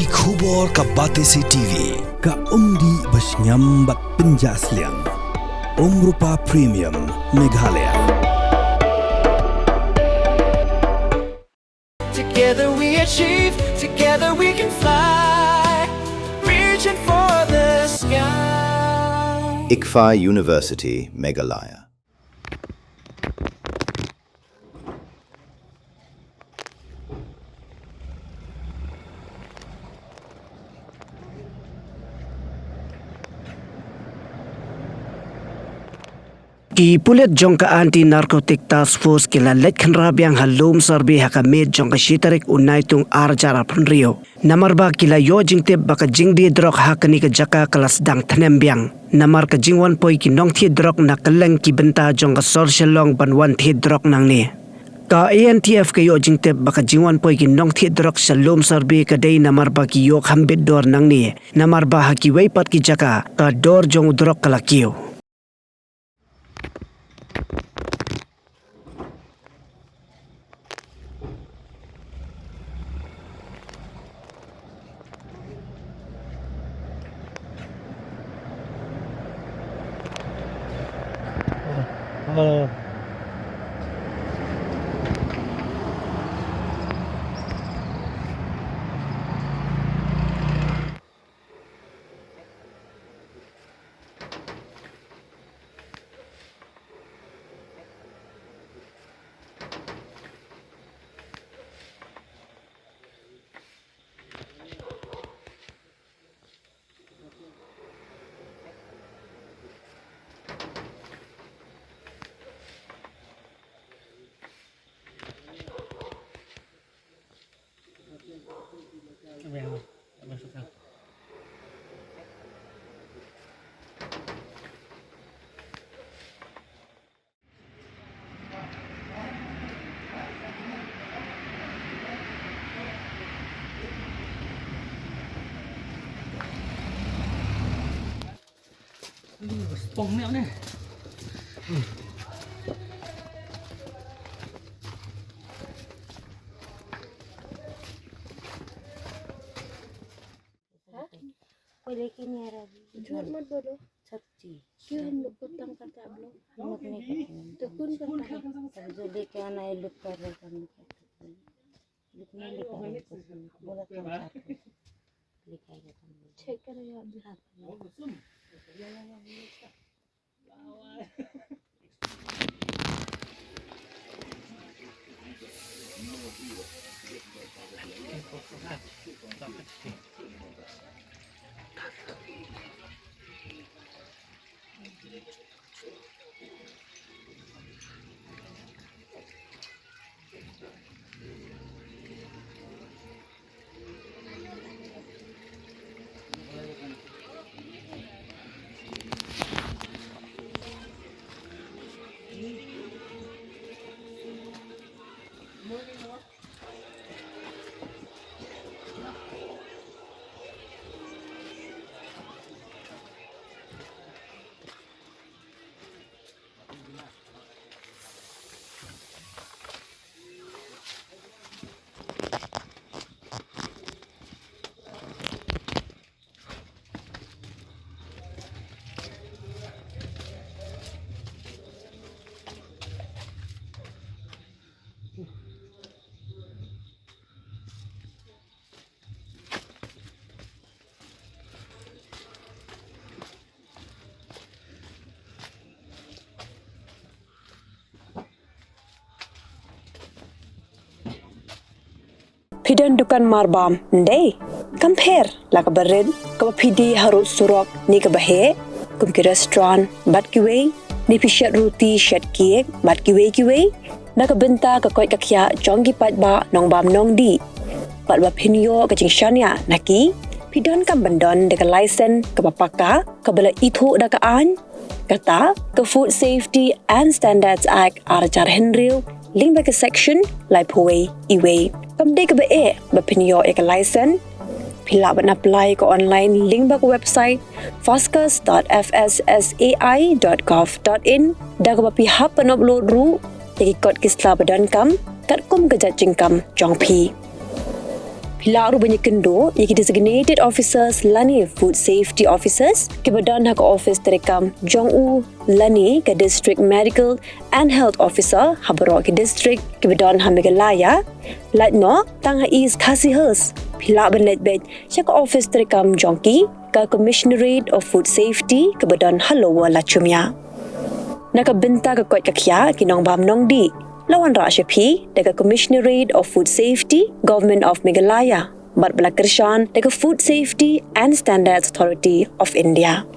Ki khubor ka Batesi TV. Ka umdi basnyam bak penjaslian. Rupa Premium Meghalaya. Together we achieve, together we can fly, reaching for the sky. Kiwei University, Meghalaya. Ki pulit jong ka anti-narcotic task force kila lekhan rabiang halum sarbi hakamed jong ka shitarik unay tung arjara punrio. Namar ba kila yo jingte baka Jingdie Drok hakani ka Jaka kelas Sdang Thnem Biang. Namar ka jingwan poi ki nong thi Drok na kaleng ki benta jong ka social long banwan thi Drok nang ni. Ka ANTF ka yo jingte baka jingwan poi ki nong thi Drok shalom sarbi ka day namar ba ki yo khambit dor nang ni. Namar ba ha Kiwei pat ki Jaka ka dor jong Drok kalakiyo. Bông nẹo này. पहले की नहीं आ रहा झूठ मत बोलो सच्ची क्यों हम लोग को तंग करता आप लोग हम लोग नहीं करते तो कौन करता है जो लेके आना है लुक कर रहे हम लुक नहीं लेकर बोला तो लिखाएगा चेक करेगा Pidan dukan marbam ndai compare la ka bered ka pidi harut surok ni ka bahe kum ki restaurant bat Kiwei ni pishat roti shat kiek bat Kiwei na ka benta ka koi ka khya chongi pat ba nong bam nong di pat ba phinyo ka jingshania naki pidan kam bandon de ka license ka papaka ka bala ithu da ka an kata ka Food Safety and Standards Act arjar henriu link ba ka section lai phoi iwei kam de ka ba e ba phinyo e ka license phila ban apply ko online link ba ko website foscus.fssai.gov.in da ka ba pi hap pan upload ru te ki kot kisla badan kam kat kum ka jajing kam jong phi Pila rubanya kendo iki designated officers lani food safety officers ke badan hak office terekam Jong-u lani ke district medical and health officer habaro ke district ke badan Megalaya lat no tang is kasihers pila benlet bed hak office terekam Jongki ke commissionerate of food safety ke badan Halowa lachumya nakabenta ke kot kakya kinong bam nong di lawan Rashapi dekat Commissionerate of Food Safety, Government of Meghalaya, Bat Balakershan dekat Food Safety and Standards Authority of India.